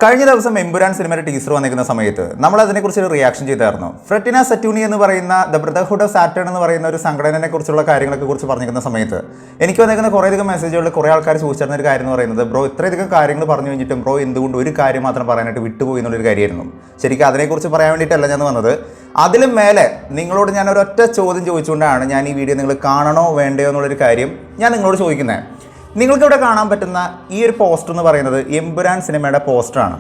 കഴിഞ്ഞ ദിവസം എമ്പുരാൻ സിനിമയുടെ ടീസർ വന്നിരിക്കുന്ന സമയത്ത് നമ്മൾ അതിനെക്കുറിച്ച് ഒരു റിയാക്ഷൻ ചെയ്തായിരുന്നു. ഫ്രെറ്റിന സെറ്റൂനി എന്ന് പറയുന്ന ദ ബ്രദർഹുഡ് ഓഫ് സാറ്റേൺ എന്ന് പറയുന്ന ഒരു സംഘടനയെ കുറിച്ചുള്ള കാര്യങ്ങളൊക്കെ കുറിച്ച് പറഞ്ഞിരിക്കുന്ന സമയത്ത് എനിക്ക് വന്നിരിക്കുന്ന കുറേയധികം മെസ്സേജുകളിൽ കുറേ ആൾക്കാർ ചോദിച്ചിരുന്ന ഒരു കാര്യം എന്ന് പറയുന്നത്, ബ്രോ ഇത്രയധികം കാര്യങ്ങൾ പറഞ്ഞു കഴിഞ്ഞിട്ടും ബ്രോ എന്തുകൊണ്ട് ഒരു കാര്യം മാത്രം പറയാനായിട്ട് വിട്ടുപോയി എന്നുള്ളൊരു കാര്യമായിരുന്നു. ശരിക്കും അതിനെക്കുറിച്ച് പറയാൻ വേണ്ടിയിട്ടല്ല ഞാൻ വന്നത്. അതിലും മേലെ നിങ്ങളോട് ഞാൻ ഒരൊറ്റ ചോദ്യം ചോദിച്ചുകൊണ്ടാണ് ഞാൻ ഈ വീഡിയോ നിങ്ങൾ കാണണോ വേണ്ടയോ എന്നുള്ളൊരു കാര്യം ഞാൻ നിങ്ങളോട് ചോദിക്കുന്നത്. നിങ്ങൾക്കിവിടെ കാണാൻ പറ്റുന്ന ഈ ഒരു പോസ്റ്റർ എന്ന് പറയുന്നത് എമ്പുരാൻ സിനിമയുടെ പോസ്റ്ററാണ്.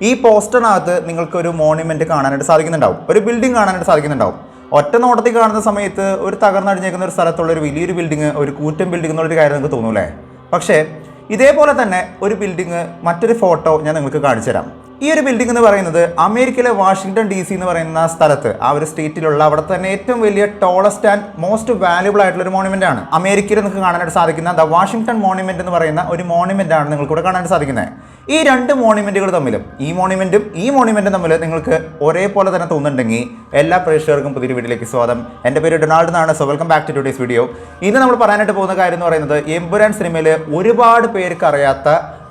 ഈ പോസ്റ്ററിനകത്ത് നിങ്ങൾക്കൊരു മോണ്യുമെൻറ്റ് കാണാനായിട്ട് സാധിക്കുന്നുണ്ടാവും, ഒരു ബിൽഡിംഗ് കാണാനായിട്ട് സാധിക്കുന്നുണ്ടാവും. ഒറ്റ നോട്ടത്തിൽ കാണുന്ന സമയത്ത് ഒരു തകർന്നടിഞ്ഞേക്കുന്ന ഒരു സ്ഥലത്തുള്ള ഒരു വലിയൊരു ബിൽഡിംഗ്, ഒരു കൂറ്റൻ ബിൽഡിംഗ് എന്നുള്ളൊരു കാര്യം നിങ്ങൾക്ക് തോന്നൂലേ? പക്ഷേ ഇതേപോലെ തന്നെ ഒരു ബിൽഡിംഗ്, മറ്റൊരു ഫോട്ടോ ഞാൻ നിങ്ങൾക്ക് കാണിച്ചു തരാം. ഈ ഒരു ബിൽഡിംഗ് എന്ന് പറയുന്നത് അമേരിക്കയിലെ വാഷിംഗ്ടൺ DC എന്ന് പറയുന്ന സ്ഥലത്ത്, ആ ഒരു സ്റ്റേറ്റിലുള്ള അവിടെ തന്നെ ഏറ്റവും വലിയ ടോളസ്റ്റ് ആൻഡ് മോസ്റ്റ് വാല്യുബിൾ ആയിട്ടുള്ള ഒരു മോണ്യുമെന്റ് ആണ്. അമേരിക്കയിൽ നിങ്ങൾക്ക് കാണാനായിട്ട് സാധിക്കുന്ന ദ വാഷിംഗ്ടൺ മോണ്യുമെന്റ് എന്ന് പറയുന്ന ഒരു മോണ്യുമെന്റ് ആണ് നിങ്ങൾക്ക് ഇവിടെ കാണാനായിട്ട് സാധിക്കുന്നത്. ഈ രണ്ട് മോണ്യുമെന്റുകൾ തമ്മിലും, ഈ മോണ്യുമെന്റും തമ്മിൽ നിങ്ങൾക്ക് ഒരേപോലെ തന്നെ തോന്നുന്നുണ്ടെങ്കിൽ എല്ലാ പ്രേക്ഷകർക്കും പുതിയൊരു വീഡിയോയിലേക്ക് സ്വാഗതം. എൻ്റെ പേര് ഡൊണാൾഡ് എന്നാണ്. So welcome back to today's video. ഇന്ന് നമ്മൾ പറയാനായിട്ട് പോകുന്ന കാര്യം എന്ന് പറയുന്നത്, എമ്പുരാൻ സിനിമയിൽ ഒരുപാട് പേർക്ക് അറിയാത്ത,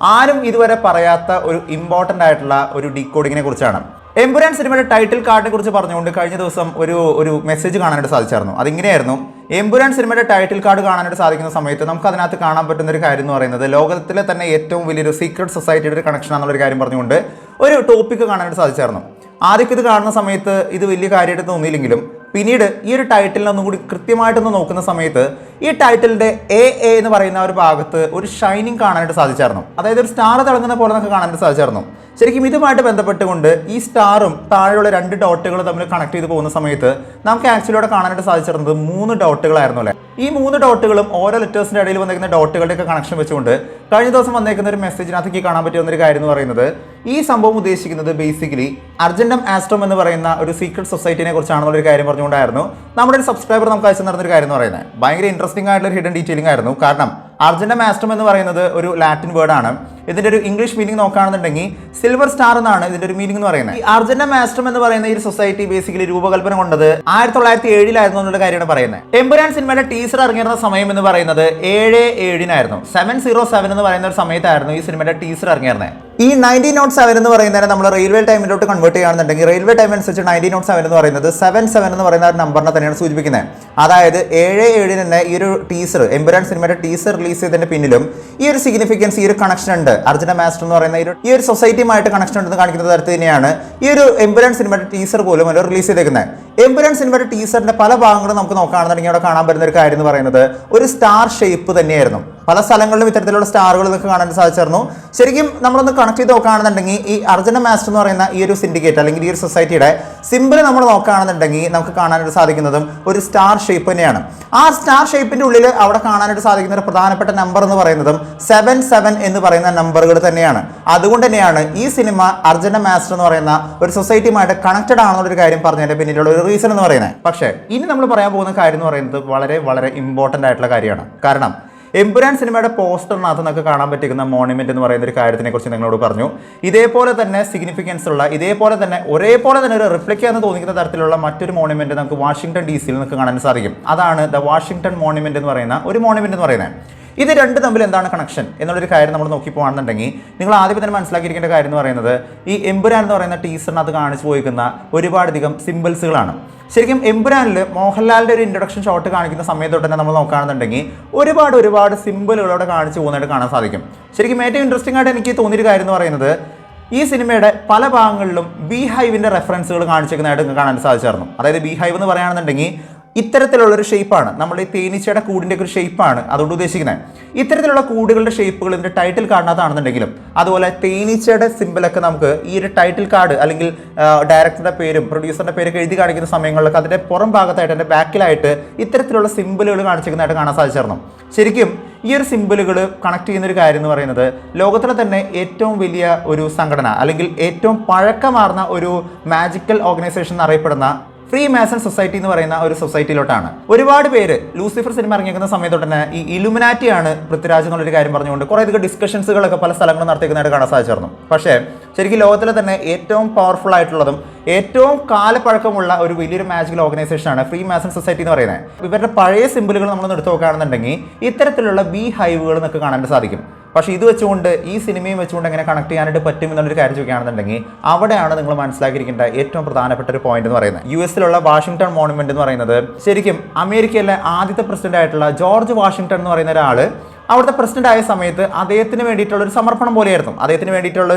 ആരും ഇതുവരെ പറയാത്ത ഒരു ഇമ്പോർട്ടൻ്റ് ആയിട്ടുള്ള ഒരു ഡീകോഡിങ്ങിനെ കുറിച്ചാണ്. എമ്പുരാൻ സിനിമയുടെ ടൈറ്റിൽ കാർഡിനെ കുറിച്ച് പറഞ്ഞുകൊണ്ട് കഴിഞ്ഞ ദിവസം ഒരു മെസ്സേജ് കാണാനായിട്ട് സാധിച്ചായിരുന്നു. അതിങ്ങനെയായിരുന്നു: എമ്പുരാൻ സിനിമയുടെ ടൈറ്റിൽ കാർഡ് കാണാനായിട്ട് സാധിക്കുന്ന സമയത്ത് നമുക്ക് അതിനകത്ത് കാണാൻ പറ്റുന്ന ഒരു കാര്യം എന്ന് പറയുന്നത്, ലോകത്തിലെ തന്നെ ഏറ്റവും വലിയൊരു സീക്രട്ട് സൊസൈറ്റിയുടെ ഒരു കണക്ഷൻ ആണെന്നുള്ളൊരു കാര്യം പറഞ്ഞുകൊണ്ട് ഒരു ടോപ്പിക്ക് കാണാനായിട്ട് സാധിച്ചായിരുന്നു. ആദ്യം ഇത് കാണുന്ന സമയത്ത് ഇത് വലിയ കാര്യമായിട്ട് തോന്നിയില്ലെങ്കിലും പിന്നീട് ഈ ഒരു ടൈറ്റിലിനൊന്നും കൂടി കൃത്യമായിട്ടൊന്ന് നോക്കുന്ന സമയത്ത് ഈ ടൈറ്റിലിൻ്റെ എ എന്ന് പറയുന്ന ഒരു ഭാഗത്ത് ഒരു ഷൈനിങ് കാണാനായിട്ട് സാധിച്ചായിരുന്നു. അതായത് ഒരു സ്റ്റാർ തിളങ്ങുന്ന പോലെ നമുക്ക് കാണാനായിട്ട് സാധിച്ചായിരുന്നു. ശരിക്കും ഇതുമായിട്ട് ബന്ധപ്പെട്ടുകൊണ്ട് ഈ സ്റ്റാറും താഴെയുള്ള രണ്ട് ഡോട്ടുകൾ തമ്മിൽ കണക്ട് ചെയ്ത് പോകുന്ന സമയത്ത് നമുക്ക് ആക്ച്വലി അവിടെ കാണാനായിട്ട് സാധിച്ചിരുന്നത് 3 ഡോട്ടുകളായിരുന്നു അല്ലേ. ഈ 3 ഡോട്ടുകളും ഓരോ ലെറ്റേഴ്സിൻ്റെ ഇടയിൽ വന്നിരിക്കുന്ന ഡോട്ടുകളുടെയൊക്കെ കണക്ഷൻ വെച്ചുകൊണ്ട് കഴിഞ്ഞ ദിവസം വന്നേക്കുന്ന ഒരു മെസ്സേജിനകത്തേക്ക് കാണാൻ പറ്റുന്ന ഒരു കാര്യം എന്ന് പറയുന്നത്, ഈ സംഭവം ഉദ്ദേശിക്കുന്നത് ബേസിക്കലി അർജന്റം ആസ്ട്രോം എന്ന് പറയുന്ന ഒരു സീക്രട്ട് സൊസൈറ്റിനെ കുറിച്ചാണെന്നുള്ളൊരു കാര്യം പറഞ്ഞുകൊണ്ടായിരുന്നു നമ്മുടെ ഒരു സബ്സ്ക്രൈബർ നമുക്ക് അയച്ചു നടന്നൊരു കാര്യം എന്ന് പറയുന്നത്. ഭയങ്കര ഇൻട്രസ്റ്റിംഗ് ആയിട്ടുള്ള ഹിഡൻ ഡീറ്റെയിലിംഗ് ആയിരുന്നു. കാരണം അർജന്റം ആസ്ട്രോം എന്ന് പറയുന്നത് ഒരു ലാറ്റിൻ വേർഡാണ്. ഇതിൻ്റെ ഒരു ഇംഗ്ലീഷ് മീനിങ് നോക്കുകയാണെന്നുണ്ടെങ്കിൽ സിൽവർ സ്റ്റാർ എന്നാണ് ഇതിൻ്റെ ഒരു മീനിങ് എന്ന് പറയുന്നത്. ഈ അർജന്റം ആസ്ട്രോം എന്ന് പറയുന്ന ഈ ഒരു സൊസൈറ്റി ബേസിക്കലി രൂപകൽപ്പന കൊണ്ടത് 1907 എന്നുള്ള കാര്യമാണ് പറയുന്നത്. എമ്പുരാൻ സിനിമയുടെ ടീസർ ഇറങ്ങിയിരുന്ന സമയം എന്ന് പറയുന്നത് 7/7 707 എന്ന് പറയുന്ന ഒരു സമയത്തായിരുന്നു ഈ സിനിമയുടെ ടീസർ ഇറങ്ങിയിരുന്നത്. ഈ 1907 എന്ന് പറയുന്നതിനെ നമ്മൾ റെയിൽവേ ടൈമിലോട്ട് കൺവേർട്ട് ചെയ്യുകയാണെന്നുണ്ടെങ്കിൽ റെയിൽവേ ടൈം അനുസരിച്ച് 1907 എന്ന് പറയുന്നത് 77 എന്ന് പറയുന്ന ഒരു നമ്പറിനെ തന്നെയാണ് സൂചിപ്പിക്കുന്നത്. അതായത് 7/7 തന്നെ ഈ ഒരു ടീസർ, എമ്പുരാൻ സിനിമയുടെ ടീസർ റിലീസ് ചെയ്തതിന്റെ പിന്നിലും ഈ ഒരു സിഗ്നിഫിക്കൻസ്, ഈ ഒരു കണക്ഷൻ ഉണ്ട്. അർജന്റം ആസ്ട്രോ എന്ന് പറയുന്ന ഈ ഒരു സൊസൈറ്റിയുമായിട്ട് കണക്ഷൻ ഉണ്ടെന്ന് കാണിക്കുന്ന തരത്തിൽ തന്നെയാണ് ഈ ഒരു എമ്പുരാൻ സിനിമയുടെ ടീസർ പോലും അവർ റിലീസ് ചെയ്തേക്കുന്നത്. എമ്പുരാൻ സിനിമയുടെ ടീസറിന്റെ പല ഭാഗങ്ങളും നമുക്ക് നോക്കുകയാണെന്നുണ്ടെങ്കിൽ അവിടെ കാണാൻ പറ്റുന്ന ഒരു കാര്യം എന്ന് പറയുന്നത് ഒരു സ്റ്റാർ ഷേപ്പ് തന്നെയായിരുന്നു. പല സ്ഥലങ്ങളിലും ഇത്തരത്തിലുള്ള സ്റ്റാറുകൾ നമുക്ക് കാണാൻ സാധിച്ചിരുന്നു. ശരിക്കും നമ്മളൊന്ന് കണക്ട് ചെയ്ത് നോക്കുകയാണെന്നുണ്ടെങ്കിൽ ഈ അർജന്റം ആസ്ട്രോ എന്ന് പറയുന്ന ഈ ഒരു സിൻഡിക്കേറ്റ് അല്ലെങ്കിൽ ഈ ഒരു സൊസൈറ്റിയുടെ സിമ്പിൾ നമ്മൾ നോക്കുകയാണെന്നുണ്ടെങ്കിൽ നമുക്ക് കാണാനായിട്ട് സാധിക്കുന്നതും ഒരു സ്റ്റാർ ഷേപ്പ് തന്നെയാണ്. ആ സ്റ്റാർ ഷേപ്പിന്റെ ഉള്ളിൽ അവിടെ കാണാനായിട്ട് സാധിക്കുന്ന ഒരു പ്രധാനപ്പെട്ട നമ്പർ എന്ന് പറയുന്നതും 77 എന്ന് പറയുന്ന നമ്പറുകൾ തന്നെയാണ്. അതുകൊണ്ട് തന്നെയാണ് ഈ സിനിമ അർജന്റം ആസ്ട്രോ എന്ന് പറയുന്ന ഒരു സൊസൈറ്റിയുമായിട്ട് കണക്റ്റഡ് ആണെന്നുള്ളൊരു കാര്യം പറഞ്ഞതിന്റെ പിന്നിലുള്ള ഒരു റീസൺ എന്ന് പറയുന്നത്. പക്ഷേ ഇനി നമ്മൾ പറയാൻ പോകുന്ന കാര്യം എന്ന് പറയുന്നത് വളരെ വളരെ ഇമ്പോർട്ടൻ്റ് ആയിട്ടുള്ള കാര്യമാണ്. കാരണം എമ്പുരാൻ സിനിമയുടെ പോസ്റ്ററിനകത്ത് നമുക്ക് കാണാൻ പറ്റുന്ന മോണ്യുമെന്റ് എന്ന് പറയുന്ന ഒരു കാര്യത്തിനെ കുറിച്ച് നിങ്ങളോട് പറഞ്ഞു. ഇതേപോലെ തന്നെ സിഗ്നിഫിക്കൻസ് ഉള്ള, ഇതേപോലെ തന്നെ ഒരേപോലെ തന്നെ ഒരു റിഫ്ലക്റ്റ് എന്ന് തോന്നിക്കുന്ന തരത്തിലുള്ള മറ്റൊരു മോണ്യുമെന്റ് നമുക്ക് വാഷിംഗ്ടൺ DC നമുക്ക് കാണാൻ സാധിക്കും. അതാണ് ദ വാഷിംഗ്ടൺ മോണ്യുമെന്റ് എന്ന് പറയുന്ന ഒരു മോണ്യുമെന്റ് എന്ന് പറയുന്നത്. ഇത് രണ്ട് തമ്മിൽ എന്താണ് കണക്ഷൻ എന്നുള്ളൊരു കാര്യം നമ്മൾ നോക്കിപ്പോകുകയാണെന്നുണ്ടെങ്കിൽ നിങ്ങൾ ആദ്യം തന്നെ മനസ്സിലാക്കിയിരിക്കേണ്ട കാര്യം എന്ന് പറയുന്നത്, ഈ എമ്പുരാൻ എന്ന് പറയുന്ന ടീസറിനകത്ത് കാണിച്ചു പോയിരിക്കുന്ന ഒരുപാടധികം സിമ്പിൾസുകളാണ്. ശരിക്കും എമ്പുരാനിൽ മോഹൻലാലിൻ്റെ ഒരു ഇൻട്രൊഡക്ഷൻ ഷോട്ട് കാണിക്കുന്ന സമയത്ത് തൊട്ട് തന്നെ നമ്മൾ നോക്കുകയാണെന്നുണ്ടെങ്കിൽ ഒരുപാട് സിമ്പിളുകളോടെ കാണിച്ചു പോകുന്നതായിട്ട് കാണാൻ സാധിക്കും. ശരിക്കും ഏറ്റവും ഇൻട്രസ്റ്റിംഗ് ആയിട്ട് എനിക്ക് തോന്നിയൊരു കാര്യം എന്ന് പറയുന്നത്, ഈ സിനിമയുടെ പല ഭാഗങ്ങളിലും ബീ ഹൈവിൻ്റെ റെഫറൻസുകൾ കാണിച്ചിരിക്കുന്നതായിട്ട് കാണാൻ സാധിച്ചായിരുന്നു. അതായത് ബീ ഹൈവ് എന്ന് പറയുകയാണെന്നുണ്ടെങ്കിൽ ഇത്തരത്തിലുള്ളൊരു ഷേപ്പാണ്, നമ്മൾ ഈ തേനീച്ചയുടെ കൂടിൻ്റെ ഒക്കെ ഒരു ഷേപ്പാണ് അതുകൊണ്ട് ഉദ്ദേശിക്കുന്നത്. ഇത്തരത്തിലുള്ള കൂടുകളുടെ ഷേപ്പുകൾ ഇതിൻ്റെ ടൈറ്റിൽ കാർഡിനകത്താണെന്നുണ്ടെങ്കിലും അതുപോലെ തേനീച്ചയുടെ സിമ്പിളൊക്കെ നമുക്ക് ഈ ഒരു ടൈറ്റിൽ കാർഡ് അല്ലെങ്കിൽ ഡയറക്ടറുടെ പേരും പ്രൊഡ്യൂസറിൻ്റെ പേരൊക്കെ എഴുതി കാണിക്കുന്ന സമയങ്ങളിലൊക്കെ അതിൻ്റെ പുറം ഭാഗത്തായിട്ട്, എൻ്റെ ബാക്കിലായിട്ട് ഇത്തരത്തിലുള്ള സിമ്പിളുകൾ കാണിച്ചിരിക്കുന്നതായിട്ട് കാണാൻ സാധിച്ചിരുന്നു. ശരിക്കും ഈ ഒരു സിമ്പിളുകൾ കണക്ട് ചെയ്യുന്നൊരു കാര്യം എന്ന് പറയുന്നത്, ലോകത്തിലെ തന്നെ ഏറ്റവും വലിയ ഒരു സംഘടന അല്ലെങ്കിൽ ഏറ്റവും പഴക്കമാർന്ന ഒരു മാജിക്കൽ ഓർഗനൈസേഷൻ എന്നറിയപ്പെടുന്ന ഫ്രീ മാസൺ സൊസൈറ്റി എന്ന് പറയുന്ന ഒരു സൊസൈറ്റിയിലോട്ടാണ് ഒരുപാട് പേര് ലൂസിഫർ സിനിമ ഇറങ്ങിക്കുന്ന സമയത്ത് തന്നെ ഈ ഇലുമിനാറ്റിയാണ് പൃഥ്വിരാജ് എന്നുള്ളൊരു കാര്യം പറഞ്ഞുകൊണ്ട് കുറേയധികം ഡിസ്കഷൻസുകളൊക്കെ പല സ്ഥലങ്ങളും നടത്തിക്കുന്നതായിട്ട് കാണാൻ സാധിച്ചിരുന്നു. പക്ഷേ ശരിക്കും ലോകത്തിലെ തന്നെ ഏറ്റവും പവർഫുൾ ആയിട്ടുള്ളതും ഏറ്റവും കാലപ്പഴക്കമുള്ള ഒരു വലിയൊരു മാജിക്കൽ ഓർഗനൈസേഷനാണ് ഫ്രീ മാസൺ സൊസൈറ്റി എന്ന് പറയുന്നത്. ഇവരുടെ പഴയ സിമ്പിളുകൾ നമ്മൾ എടുത്തു നോക്കുകയാണെന്നുണ്ടെങ്കിൽ ഇത്തരത്തിലുള്ള ബീ ഹൈവുകൾ നമുക്ക് കാണാൻ സാധിക്കും. പക്ഷേ ഇത് വെച്ചുകൊണ്ട് ഈ സിനിമയും വെച്ചുകൊണ്ട് എങ്ങനെ കണക്ട് ചെയ്യാനായിട്ട് പറ്റും എന്നുള്ളൊരു കാര്യം ചോദിക്കുകയാണെന്നുണ്ടെങ്കിൽ അവിടെയാണ് നിങ്ങൾ മനസ്സിലാക്കിയിരിക്കേണ്ട ഏറ്റവും പ്രധാനപ്പെട്ട ഒരു പോയിന്റ് എന്ന് പറയുന്നത്. US വാഷിംഗ്ടൺ മോണുമെന്റ് എന്ന് പറയുന്നത് ശരിക്കും അമേരിക്കയിലെ ആദ്യത്തെ പ്രസിഡന്റ് ആയിട്ടുള്ള ജോർജ് വാഷിംഗ്ടൺ എന്ന് പറയുന്ന ഒരാൾ അവിടുത്തെ പ്രസിഡന്റ് ആയ സമയത്ത് അദ്ദേഹത്തിന് വേണ്ടിയിട്ടുള്ള ഒരു സമർപ്പണം പോലെയായിരുന്നു, അദ്ദേഹത്തിന് വേണ്ടിയിട്ടുള്ള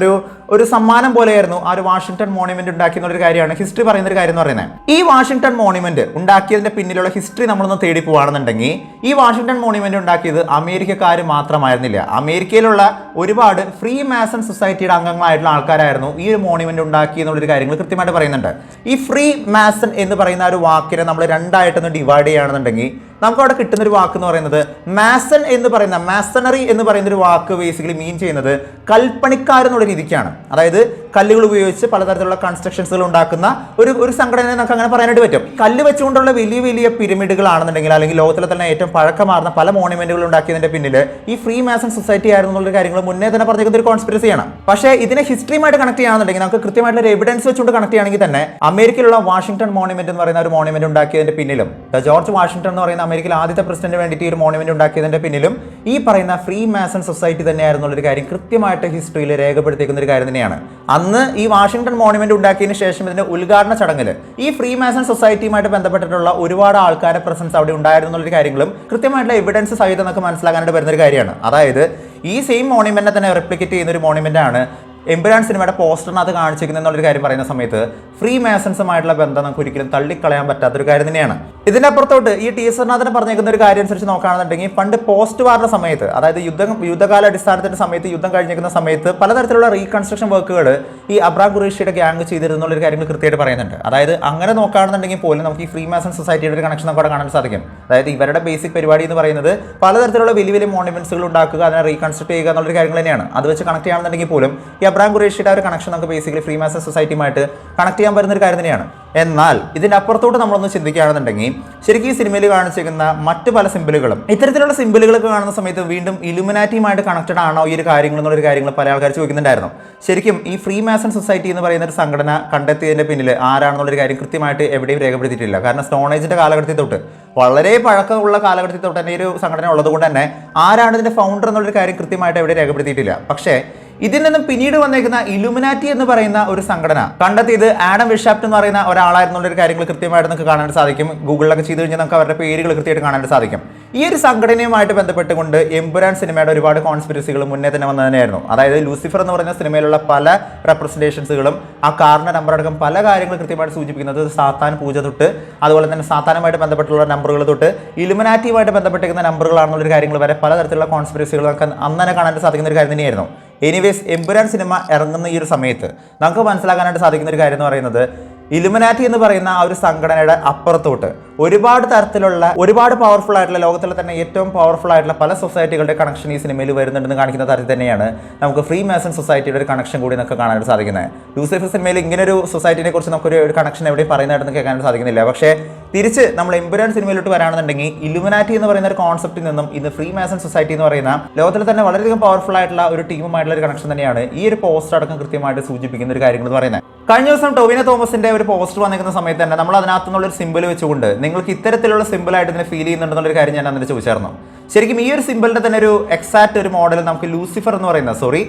ഒരു സമ്മാനം പോലെയായിരുന്നു ആ ഒരു വാഷിംഗ്ടൺ മോണുമെന്റ് ഉണ്ടാക്കിയെന്നുള്ളൊരു കാര്യമാണ് ഹിസ്റ്ററി പറയുന്ന ഒരു കാര്യം എന്ന് പറയുന്നത്. ഈ വാഷിംഗ്ടൺ മോണുമെന്റ് ഉണ്ടാക്കിയതിന്റെ പിന്നിലുള്ള ഹിസ്റ്ററി നമ്മളൊന്ന് തേടി പോവുകയാണെന്നുണ്ടെങ്കിൽ ഈ വാഷിംഗ്ടൺ മോണുമെന്റ് ഉണ്ടാക്കിയത് അമേരിക്കക്കാർ മാത്രമായിരുന്നില്ല. അമേരിക്കയിലുള്ള ഒരുപാട് ഫ്രീ മാസൺ സൊസൈറ്റിയുടെ അംഗങ്ങളായിട്ടുള്ള ആൾക്കാരായിരുന്നു ഈ ഒരു മോണുമെന്റ് ഉണ്ടാക്കി എന്നുള്ളൊരു കാര്യങ്ങൾ കൃത്യമായിട്ട് പറയുന്നുണ്ട്. ഈ ഫ്രീ മാസൺ എന്ന് പറയുന്ന ഒരു വാക്കിനെ നമ്മൾ രണ്ടായിട്ടൊന്ന് ഡിവൈഡ് ചെയ്യുകയാണെന്നുണ്ടെങ്കിൽ നമുക്ക് അവിടെ കിട്ടുന്ന ഒരു വാക്ക് എന്ന് പറയുന്നത് മാസൺ എന്ന് പറയുന്ന മാസണറി എന്ന് പറയുന്ന ഒരു വാക്ക് ബേസിക്കലി മീൻ ചെയ്യുന്നത് കൽപ്പണിക്കാരെന്നുള്ള രീതിക്കാണ്. അതായത് കല്ലുകൾ ഉപയോഗിച്ച് പലതരത്തിലുള്ള കൺസ്ട്രക്ഷൻസുകൾ ഉണ്ടാക്കുന്ന ഒരു സംഘടനയെ നമുക്ക് അങ്ങനെ പറയാനായിട്ട് പറ്റും. കല്ല് വെച്ചുകൊണ്ടുള്ള വലിയ വലിയ പിരമിഡുകളാണെന്നുണ്ടെങ്കിൽ അല്ലെങ്കിൽ ലോകത്തിലെ തന്നെ ഏറ്റവും പഴക്കമാർന്ന പല മോണുമെന്റുകൾ ഉണ്ടാക്കിയതിന്റെ പിന്നിൽ ഈ ഫ്രീ മാസൺ സൊസൈറ്റി ആയിരുന്നു എന്നുള്ള കാര്യങ്ങൾ മുന്നേ തന്നെ പറഞ്ഞിരിക്കുന്ന ഒരു കോൺസ്പിറസിയാണ്. പക്ഷേ ഇതിനെ ഹിസ്റ്ററിയുമായിട്ട് കണക്ട് ചെയ്യുകയാണെന്നുണ്ടെങ്കിൽ നമുക്ക് കൃത്യമായിട്ടുള്ള ഒരു എവിഡൻസ് വെച്ചുകൊണ്ട് കണക്ട് ചെയ്യുകയാണെങ്കിൽ തന്നെ അമേരിക്കയിലുള്ള വാഷിംഗ്ടൺ മോണുമെന്റ് എന്ന് പറയുന്ന ഒരു മോണുമെന്റ് ഉണ്ടാക്കിയതിന്റെ പിന്നിലും ജോർജ് വാഷിംഗ്ടൺ എന്ന് പറയുന്ന അമേരിക്കയിൽ ആദ്യത്തെ പ്രസിഡന്റിന് വേണ്ടിയിട്ട് ഒരു മോണുമെന്റ് ഉണ്ടാക്കിയതിന്റെ പിന്നിലും ഈ പറയുന്ന ഫ്രീ മാസൺ സൊസൈറ്റി തന്നെയായിരുന്നു ഒരു കാര്യം കൃത്യമായിട്ട് ഹിസ്റ്ററിയിൽ രേഖപ്പെടുത്തിയിരിക്കുന്ന ഒരു കാര്യം തന്നെയാണ്. അന്ന് ഈ വാഷിംഗ്ടൺ മോണുമെന്റ് ഉണ്ടാക്കിയതിന് ശേഷം ഇതിന്റെ ഉദ്ഘാടന ചടങ്ങിൽ ഈ ഫ്രീ മാസൺ സൊസൈറ്റിയുമായിട്ട് ബന്ധപ്പെട്ടിട്ടുള്ള ഒരുപാട് ആൾക്കാരുടെ പ്രസൻസ് അവിടെ ഉണ്ടായിരുന്നു എന്നുള്ള കാര്യങ്ങളും കൃത്യമായിട്ടുള്ള എവിഡൻസ് സഹിതം നമുക്ക് മനസ്സിലാക്കാനായിട്ട് വരുന്ന ഒരു കാര്യമാണ്. അതായത് ഈ സെയിം മോണുമെന്റിനെ തന്നെ റെപ്ലിക്കേറ്റ് ചെയ്യുന്ന ഒരു മോണുമെന്റ് ആണ് എമ്പുരാൻ സിനിമയുടെ പോസ്റ്ററിനകത്ത് കാണിച്ചിരിക്കുന്നത് എന്നുള്ളൊരു കാര്യം പറയുന്ന സമയത്ത് ഫ്രീ മാസൺസുമായിട്ടുള്ള ബന്ധം നമുക്ക് ഒരിക്കലും തള്ളിക്കളയാൻ പറ്റാത്തൊരു കാര്യം തന്നെയാണ്. ഇതിന്റെ അപ്പുറത്തോട്ട് ഈ ടീസറിനകത്ത് പറഞ്ഞേക്കുന്ന ഒരു കാര്യം അനുസരിച്ച് നോക്കുകയാണെന്നുണ്ടെങ്കിൽ പണ്ട് പോസ്റ്റ് വാറിന്റെ സമയത്ത്, അതായത് യുദ്ധകാല അടിസ്ഥാനത്തിന്റെ സമയത്ത്, യുദ്ധം കഴിഞ്ഞിരിക്കുന്ന സമയത്ത് പലതരത്തിലുള്ള റീകൺസ്ട്രക്ഷൻ വർക്കുകൾ ഈ അബ്രാം ഖുറേഷിയുടെ ഗ്യാങ് ചെയ്തിരുന്നുള്ള ഒരു കാര്യങ്ങൾ കൃത്യമായിട്ട് പറയുന്നുണ്ട്. അതായത് അങ്ങനെ നോക്കുകയാണെന്നുണ്ടെങ്കിൽ പോലും നമുക്ക് ഈ ഫ്രീ മാസൺ സൊസൈറ്റിയുടെ ഒരു കണക്ഷൻ നമുക്ക് കാണാൻ സാധിക്കും. അതായത് ഇവരുടെ ബേസിക് പരിപാടി എന്ന് പറയുന്നത് പലതരത്തിലുള്ള വലിയ വലിയ മോണുമെന്റ്സുകൾ ഉണ്ടാക്കുക, അതിനെ റീകൺസ്ട്രക്ട് ചെയ്യുക എന്നുള്ളൊരു കാര്യങ്ങൾ തന്നെയാണ്. അത് വെച്ച് കണക്ട് ചെയ്യുകയാണെന്നുണ്ടെങ്കിൽ പോലും ഈ അബ്രാം ഖുറേഷിയുടെ ഒരു കണക്ഷൻ നമുക്ക് ബേസിക്കലി ഫ്രീ മാസൺ സൊസൈറ്റിയുമായിട്ട് കണക്ട് ചെയ്യാൻ പറ്റുന്ന ഒരു കാര്യം തന്നെയാണ്. എന്നാൽ ഇതിന്റെ അപ്പുറത്തോട്ട് നമ്മളൊന്ന് ചിന്തിക്കുകയാണെന്നുണ്ടെങ്കിൽ ശരിക്കും ഈ സിനിമയിൽ കാണിച്ചിരിക്കുന്ന മറ്റ് പല സിമ്പിളുകളും ഇത്തരത്തിലുള്ള സിമ്പിളുകളൊക്കെ കാണുന്ന സമയത്ത് വീണ്ടും ഇലുമിനാറ്റിയുമായിട്ട് കണക്റ്റഡ് ആണോ ഈ ഒരു കാര്യങ്ങൾ എന്നുള്ളൊരു കാര്യങ്ങൾ പല ആൾക്കാർ ചോദിക്കുന്നുണ്ടായിരുന്നു. ശരിക്കും ഈ ഫ്രീ മാസൺ സൊസൈറ്റി എന്ന് പറയുന്ന ഒരു സംഘടന കണ്ടെത്തിയതിന്റെ പിന്നിൽ ആരാണെന്നുള്ളൊരു കാര്യം കൃത്യമായിട്ട് എവിടെയും രേഖപ്പെടുത്തിയിട്ടില്ല. കാരണം സ്റ്റോൺ ഏജിന്റെ കാലഘട്ടത്തിൽ തൊട്ട്, വളരെ പഴക്കമുള്ള കാലഘട്ടത്തിൽ തൊട്ട് തന്നെ ഈ ഒരു സംഘടന ഉള്ളതുകൊണ്ട് തന്നെ ആരാണ് ഇതിന്റെ ഫൗണ്ടർ എന്നുള്ളൊരു കാര്യം കൃത്യമായിട്ട് എവിടെ രേഖപ്പെടുത്തിയിട്ടില്ല. പക്ഷേ ഇതിൽ നിന്നും പിന്നീട് വന്നേക്കുന്ന ഇലുമിനാറ്റി എന്ന് പറയുന്ന ഒരു സംഘടന കണ്ടെത്തിയത് ആഡം വിഷാപ്റ്റ് എന്ന് പറയുന്ന ഒരാളായിരുന്നുള്ള കാര്യങ്ങൾ കൃത്യമായിട്ട് നമുക്ക് കാണാൻ സാധിക്കും. ഗൂഗിളിലൊക്കെ ചെയ്ത് കഴിഞ്ഞാൽ നമുക്ക് അവരുടെ പേരുകൾ കൃത്യമായിട്ട് കാണാൻ സാധിക്കും. ഈ ഒരു സംഘടനയുമായിട്ട് ബന്ധപ്പെട്ടുകൊണ്ട് എമ്പുരാൻ സിനിമയുടെ ഒരുപാട് കോൺസ്പിറസികൾ മുന്നേ തന്നെ വന്നു തന്നെയായിരുന്നു. അതായത് ലൂസിഫർ എന്ന് പറയുന്ന സിനിമയിലുള്ള പല റെപ്രസെന്റേഷൻസുകളും ആ കാറിന്റെ നമ്പർ അടക്കം പല കാര്യങ്ങൾ കൃത്യമായിട്ട് സൂചിപ്പിക്കുന്നത് സാത്താൻ പൂജ തൊട്ട്, അതുപോലെ തന്നെ സാത്താനുമായിട്ട് ബന്ധപ്പെട്ടുള്ള നമ്പറുകൾ തൊട്ട് ഇലുമിനാറ്റിയുമായിട്ട് ബന്ധപ്പെട്ടിരിക്കുന്ന നമ്പറുകളാണെന്നുള്ള കാര്യങ്ങൾ വരെ പലതരത്തിലുള്ള കോൺസ്പിറസികൾ നമുക്ക് അന്ന് തന്നെ കാണാൻ സാധിക്കുന്ന ഒരു കാര്യം തന്നെയായിരുന്നു. എനിവേസ് എമ്പുരാൻ സിനിമ ഇറങ്ങുന്ന ഈ ഒരു സമയത്ത് നമുക്ക് മനസ്സിലാക്കാനായിട്ട് സാധിക്കുന്ന ഒരു കാര്യം എന്ന് പറയുന്നത് ഇലുമിനാറ്റി എന്ന് പറയുന്ന ആ ഒരു സംഘടനയുടെ അപ്പുറത്തോട്ട് ഒരുപാട് തരത്തിലുള്ള ഒരുപാട് പവർഫുൾ ആയിട്ടുള്ള ലോകത്തിലെ തന്നെ ഏറ്റവും പവർഫുൾ ആയിട്ടുള്ള പല സൊസൈറ്റികളുടെ കണക്ഷൻ ഈ സിനിമയിൽ വരുന്നുണ്ടെന്ന് കാണിക്കുന്ന തരത്തിൽ തന്നെയാണ് നമുക്ക് ഫ്രീ മാസൺ സൊസൈറ്റിയുടെ ഒരു കണക്ഷൻ കൂടി നമുക്ക് കാണാനായിട്ട് സാധിക്കുന്നത്. ലൂസിഫർ സിനിമയിൽ ഇങ്ങനെ ഒരു സൊസൈറ്റിനെ കുറിച്ച് നമുക്കൊരു കണക്ഷൻ എവിടെയും പറയുന്നതായിട്ട് കേൾക്കാനായിട്ട് സാധിക്കുന്നില്ല. പക്ഷേ തിരിച്ച് നമ്മൾ എമ്പുരാൻ സിനിമയിലോട്ട് വരാണെന്നുണ്ടെങ്കിൽ ഇലുമിനാറ്റി എന്ന് പറയുന്ന ഒരു കോൺസെപ്റ്റിൽ നിന്നും ഇന്ന് ഫ്രീ മാസൺ സൊസൈറ്റി എന്ന് പറയുന്ന ലോകത്തിൽ തന്നെ വളരെയധികം പവർഫുൾ ആയിട്ടുള്ള ഒരു ടീമുമായിട്ടുള്ള ഒരു കണക്ഷൻ തന്നെയാണ് ഈ ഒരു പോസ്റ്റർ അടക്കം കൃത്യമായിട്ട് സൂചിപ്പിക്കുന്ന ഒരു കാര്യങ്ങൾ എന്ന് പറയുന്നത്. കഴിഞ്ഞ ദിവസം ടൊവിനോ തോമസിന്റെ ഒരു പോസ്റ്റർ വന്നിരിക്കുന്ന സമയത്ത് തന്നെ നമ്മൾ അതിനകത്തു നിന്നുള്ളൊരു സിമ്പിൾ വെച്ചുകൊണ്ട് നിങ്ങൾക്ക് ഇത്തരത്തിലുള്ള സിമ്പിളായിട്ട് ഇതിനെ ഫീൽ ചെയ്യുന്നുണ്ടെന്നുള്ളൊരു കാര്യം ഞാൻ അന്നിട്ട് ചോദിച്ചായിരുന്നു. ശരിക്കും ഈ ഒരു സിമ്പിളിന്റെ തന്നെ ഒരു എക്സാക്ട് ഒരു മോഡൽ നമുക്ക് ലൂസിഫർ എന്ന് പറയുന്ന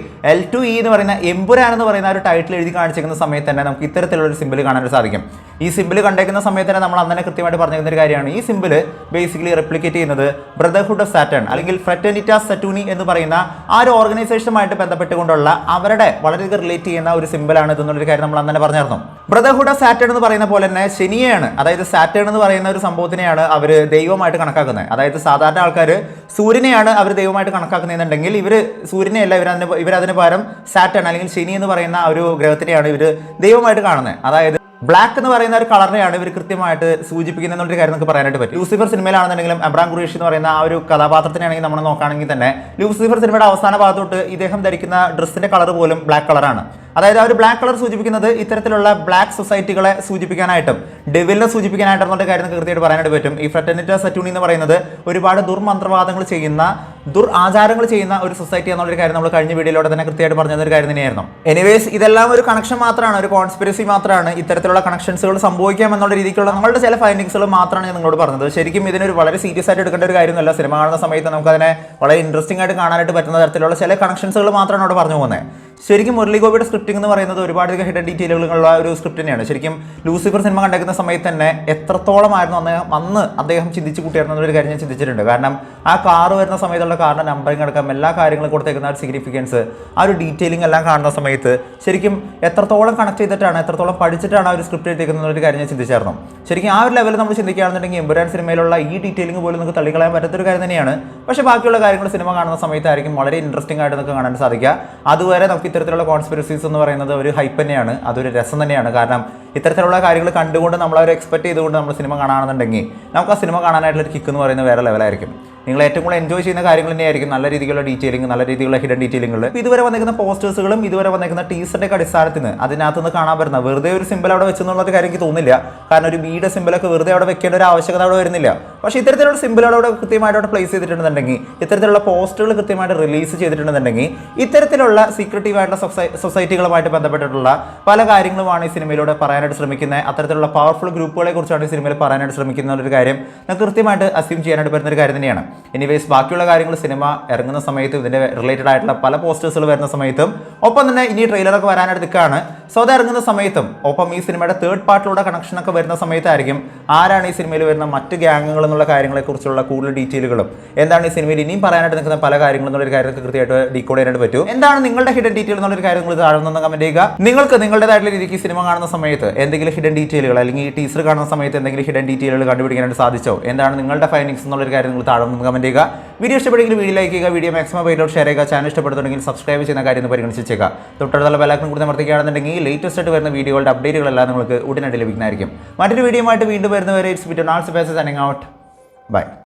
L2E എന്ന് പറയുന്ന എമ്പുരാൻ എന്ന് പറയുന്ന ഒരു ടൈറ്റിൽ എഴുതി കാണിച്ചിരിക്കുന്ന സമയത്ത് തന്നെ നമുക്ക് ഇത്തരത്തിലുള്ള ഒരു സിമ്പിൾ കാണാനായിട്ട് സാധിക്കും. ഈ സിമ്പിൾ കണ്ടേക്കുന്ന സമയത്ത് തന്നെ നമ്മൾ അന്നെ കൃത്യമായിട്ട് പറഞ്ഞിരുന്ന ഒരു കാര്യമാണ് ഈ സിമ്പിൾ ബേസിക്കലി റെപ്ലിക്കേറ്റ് ചെയ്യുന്നത് ബ്രദർഹുഡ് ഓഫ് സാറ്റേൺ അല്ലെങ്കിൽ ഫ്രറ്റേർണിറ്റാസ് സറ്റൂണി എന്ന് പറയുന്ന ആ ഒരു ഓർഗനൈസേഷനുമായിട്ട് ബന്ധപ്പെട്ടുകൊണ്ടുള്ള അവരുടെ വളരെയധികം റിലേറ്റ് ചെയ്യുന്ന ഒരു സിമ്പിളാണ് ഇതെന്നുള്ളൊരു കാര്യം നമ്മൾ അന്നെ പറഞ്ഞിരുന്നു. ബ്രദർഹുഡ് ഓഫ് സാറ്റേൺ എന്ന് പറയുന്ന പോലെ തന്നെ ശനിയെയാണ്, അതായത് സാറ്റേൺ എന്ന് പറയുന്ന ഒരു സംഭവത്തിനെയാണ് അവർ ദൈവമായിട്ട് കണക്കാക്കുന്നത്. അതായത് സാധാരണ ആൾക്കാർ സൂര്യനെയാണ് അവർ ദൈവമായിട്ട് കണക്കാക്കുന്നതെന്നുണ്ടെങ്കിൽ ഇവർ സൂര്യനെയല്ല, ഇവരതിന് പകരം സാറ്റേൺ അല്ലെങ്കിൽ ശനി എന്ന് പറയുന്ന ആ ഒരു ഗ്രഹത്തിനെയാണ് ഇവർ ദൈവമായിട്ട് കാണുന്നത്. അതായത് ബ്ലാക്ക് എന്ന് പറയുന്ന ഒരു കളറിനെയാണ് ഇവർ കൃത്യമായിട്ട് സൂചിപ്പിക്കുന്നത് എന്നൊരു കാര്യം നമുക്ക് പറയാനായിട്ട് പറ്റും. ലൂസിഫർ സിനിമയിലാണെന്നുണ്ടെങ്കിലും അബ്രാം ഖുറേഷി എന്ന് പറയുന്ന ആ ഒരു കഥാപാത്രത്തിനാണെങ്കിൽ നമ്മൾ നോക്കുകയാണെങ്കിൽ തന്നെ ലൂസിഫർ സിനിമയുടെ അവസാന ഭാഗത്തോട്ട് ഇദ്ദേഹം ധരിക്കുന്ന ഡ്രസ്സിന്റെ കളർ പോലും ബ്ലാക്ക് കളറാണ്. അതായത് ആ ഒരു ബ്ലാക്ക് കളർ സൂചിപ്പിക്കുന്നത് ഇത്തരത്തിലുള്ള ബ്ലാക്ക് സൊസൈറ്റികളെ സൂചിപ്പിക്കാനായിട്ടും ഡെവിലിനെ സൂചിപ്പിക്കാനായിട്ടും എന്നുള്ള കാര്യം കൃത്യമായിട്ട് പറയാനായിട്ട് പറ്റും. ഈ ഫ്രറ്റേർണിറ്റാസ് സറ്റൂണി എന്ന് പറയുന്നത് ഒരുപാട് ദുർമന്ത്രവാദങ്ങൾ ചെയ്യുന്ന ദുരാചാരങ്ങൾ ചെയ്യുന്ന ഒരു സൊസൈറ്റി എന്നുള്ളൊരു കാര്യം നമ്മൾ കഴിഞ്ഞ വീഡിയോയിലൂടെ തന്നെ കൃത്യമായിട്ട് പറഞ്ഞൊരു കാര്യം തന്നെയായിരുന്നു. എനിവേസ് ഇതെല്ലാം ഒരു കണക്ഷൻ മാത്രമാണ്, ഒരു കോൺസ്പിറസി മാത്രമാണ്. ഇത്തരത്തിലുള്ള കണക്ഷൻസുകൾ സംഭവിക്കാം എന്നുള്ള രീതിക്കുള്ള നമ്മളുടെ ചില ഫൈൻഡിങ്സുകൾ മാത്രമാണ് ഞാൻ നിങ്ങളോട് പറഞ്ഞത്. ശരിക്കും ഇതിനൊരു വളരെ സീരിയസ് ആയിട്ട് എടുക്കേണ്ട ഒരു കാര്യമല്ല. സിനിമ കാണുന്ന സമയത്ത് നമുക്കതിനെ വളരെ ഇൻട്രസ്റ്റിംഗ് ആയിട്ട് കാണാനായിട്ട് പറ്റുന്ന തരത്തിലുള്ള ചില കണക്ഷൻസുകൾ മാത്രമാണ് അവിടെ പറഞ്ഞു പോകുന്നത്. ശരിക്കും മുരളി ഗോപിയുടെ സ്ക്രിപ്റ്റിംഗ് എന്ന് പറയുന്നത് ഒരുപാട് ഹിഡൻ ഡീറ്റെയിലുകളുള്ള ഒരു സ്ക്രിപ്റ്റ് തന്നെയാണ്. ശരിക്കും ലൂസിഫർ സിനിമ കണ്ടിരിക്കുന്ന സമയത്ത് തന്നെ എത്രത്തോളമായിരുന്നു അന്ന് അദ്ദേഹം ചിന്തിച്ച് കൂട്ടിയായിരുന്നു എന്നൊരു കാര്യം ഞാൻ ചിന്തിച്ചിട്ടുണ്ട്. കാരണം ആ കാറ് വരുന്ന സമയത്തുള്ള കാറിൻ്റെ നമ്പറിംഗ് അടക്കം എല്ലാ കാര്യങ്ങളും കൊടുത്തേക്കുന്ന ഒരു സിഗ്നിഫിക്കൻസ്, ആ ഒരു ഡീറ്റെയിലിംഗ് എല്ലാം കാണുന്ന സമയത്ത് ശരിക്കും എത്രത്തോളം കണക്ട് ചെയ്തിട്ടാണ്, എത്രത്തോളം പഠിച്ചിട്ടാണ് ആ ഒരു സ്ക്രിപ്റ്റ് എഴുതിയിരിക്കുന്ന ഒരു കാര്യം ഞാൻ ചിന്തിച്ചായിരുന്നു. ശരിക്കും ആ ഒരു ലെവലിൽ നമ്മൾ ചിന്തിക്കുകയാണെന്നുണ്ടെങ്കിൽ എമ്പുരാൻ സിനിമയിലുള്ള ഈ ഡീറ്റെയിലിംഗ് പോലും നമുക്ക് തള്ളിക്കളയാൻ പറ്റാത്തൊരു കാര്യം തന്നെയാണ്. പക്ഷേ ബാക്കിയുള്ള കാര്യങ്ങൾ സിനിമ കാണുന്ന സമയത്തായിരിക്കും വളരെ ഇൻട്രസ്റ്റിംഗ് ആയിട്ട് നമുക്ക് കാണാൻ സാധിക്കുക. അതുവരെ നമുക്ക് ഇത്തരത്തിലുള്ള കോൺസ്പിറസീസ് എന്ന് പറയുന്നത് ഒരു ഹൈപ്പ് തന്നെയാണ്, അതൊരു രസം തന്നെയാണ്. കാരണം ഇത്തരത്തിലുള്ള കാര്യങ്ങൾ കണ്ടുകൊണ്ട് നമ്മളവരെ എക്സ്പെക്ട് ചെയ്തുകൊണ്ട് നമ്മൾ സിനിമ കാണുകയാണെന്നുണ്ടെങ്കിൽ നമുക്ക് ആ സിനിമ കാണാനായിട്ടുള്ള കിക്ക് എന്ന് പറയുന്നത് വേറെ ലെവലായിരിക്കും. നിങ്ങൾ ഏറ്റവും കൂടുതൽ എൻജോയ് ചെയ്യുന്ന കാര്യങ്ങൾ തന്നെയായിരിക്കും നല്ല രീതിയിലുള്ള ഡീറ്റെയിലിംഗ്, നല്ല രീതിയിലുള്ള ഹിഡൻ ഡീറ്റെയിലിംഗുകൾ. ഇതുവരെ വന്നിരിക്കുന്ന പോസ്റ്റേഴ്സുകളും ഇതുവരെ വന്നിരിക്കുന്ന ടീസറിന്റെ അടിസ്ഥാനത്തിന് അതിനകത്തുനിന്ന് കാണാൻ പറ്റുന്ന വെറുതെ ഒരു സിമ്പിൾ അവിടെ വെച്ചെന്നുള്ളത് കാര്യം എനിക്ക് തോന്നുന്നില്ല. കാരണം ഒരു ബീയുടെ സിമ്പിളൊക്കെ വെറുതെ അവിടെ വെക്കേണ്ട ഒരു ആവശ്യകത അവിടെ വരുന്നില്ല. പക്ഷേ ഇത്തരത്തിലുള്ള സിമ്പിളോടെ കൃത്യമായിട്ട് അവിടെ പ്ലേസ് ചെയ്തിട്ടുണ്ടെന്നുണ്ടെങ്കിൽ, ഇത്തരത്തിലുള്ള പോസ്റ്ററുകൾ കൃത്യമായിട്ട് റിലീസ് ചെയ്തിട്ടുണ്ടെന്നുണ്ടെങ്കിൽ, ഇത്തരത്തിലുള്ള സീക്രട്ടീവ് ആയിട്ടുള്ള സൊസൈറ്റികളുമായിട്ട് ബന്ധപ്പെട്ടിട്ടുള്ള പല കാര്യങ്ങളുമാണ് ഈ സിനിമയിലൂടെ പറയാനായിട്ട് ശ്രമിക്കുന്നത്. അത്തരത്തിലുള്ള പവർഫുൾ ഗ്രൂപ്പുകളെ കുറിച്ചാണ് ഈ സിനിമയിൽ പറയാനായിട്ട് ശ്രമിക്കുന്ന ഒരു കാര്യം നമുക്ക് കൃത്യമായിട്ട് അസ്യൂം ചെയ്യാനായിട്ട് പറ്റുന്ന ഒരു കാര്യം തന്നെയാണ്. എനിവേസ് ബാക്കിയുള്ള കാര്യങ്ങൾ സിനിമ ഇറങ്ങുന്ന സമയത്തും ഇതിൻ്റെ റിലേറ്റഡ് ആയിട്ടുള്ള പല പോസ്റ്റേഴ്സുകൾ വരുന്ന സമയത്തും ഒപ്പം തന്നെ ഇനി ട്രെയിലറൊക്കെ വരാനായിട്ട് നിൽക്കുകയാണ്. സോ അത് ഇറങ്ങുന്ന സമയത്തും ഒപ്പം ഈ സിനിമയുടെ തേർഡ് പാർട്ടിലൂടെ കണക്ഷനൊക്കെ വരുന്ന സമയത്തായിരിക്കും ആരാണ് ഈ സിനിമയിൽ വരുന്ന മറ്റ് ഗ്യാങ്ങുകൾ എന്നുള്ള കാര്യങ്ങളെക്കുറിച്ചുള്ള കൂടുതൽ ഡീറ്റെയിലുകളും, എന്താണ് ഈ സിനിമയിൽ ഇനിയും പറയാനായിട്ട് നിൽക്കുന്ന പല കാര്യങ്ങളും എന്നുള്ളൊരു കാര്യമൊക്കെ കൃത്യമായിട്ട് ഡീകോഡ് ചെയ്യാനായിട്ട് പറ്റും. എന്താണ് നിങ്ങളുടെ ഹിഡൻ ഡീറ്റെയിൽ എന്നുള്ളൊരു കാര്യം നിങ്ങൾ താഴെ നിന്ന് കമന്റ് ചെയ്യുക. നിങ്ങൾക്ക് നിങ്ങളുടേതായിട്ടുള്ള രീതിക്ക് സിനിമ കാണുന്ന സമയത്ത് എന്തെങ്കിലും ഹിഡൻ ഡീറ്റെയിലുകൾ അല്ലെങ്കിൽ ഈ ടീസർ കാണുന്ന സമയത്ത് എന്തെങ്കിലും ഹിഡൻ ഡീറ്റെയിലുകൾ കണ്ടുപിടിക്കാനായിട്ട് സാധിച്ചോ? എന്താണ് നിങ്ങളുടെ ഫൈൻഡിങ്സ് എന്നുള്ളൊരു കാര്യം നിങ്ങൾ താഴെ നിന്ന് കമന്റ് ചെയ്യുക. വീഡിയോ ഇഷ്ടപ്പെടുമെങ്കിൽ വീഡിയോ ലൈക്ക് ചെയ്യുക, വീഡിയോ മാക്സിമം പേരിലോട്ട് ഷെയർ ചെയ്യുക. ചാനൽ ഇഷ്ടപ്പെടുന്നുണ്ടെങ്കിൽ സബ്സ്ക്രൈബ് ചെയ്യുന്ന കാര്യം പരിഗണിച്ചേക്കുക. തൊട്ടടുത്തുള്ള ബെല്ലൈക്കൺ കൂടി അമർത്തുകയാണെന്നുണ്ടെങ്കിൽ ലേറ്റസ്റ്റ് ആയിട്ട് വരുന്ന വീഡിയോകളുടെ അപ്ഡേറ്റുകളെല്ലാം നിങ്ങൾക്ക് ഉടനടി ലഭിക്കുന്നതായിരിക്കും. മറ്റൊരു വീഡിയോ ആയിട്ട് വീണ്ടും വരുന്നവരെ it's between all spaces signing out. By.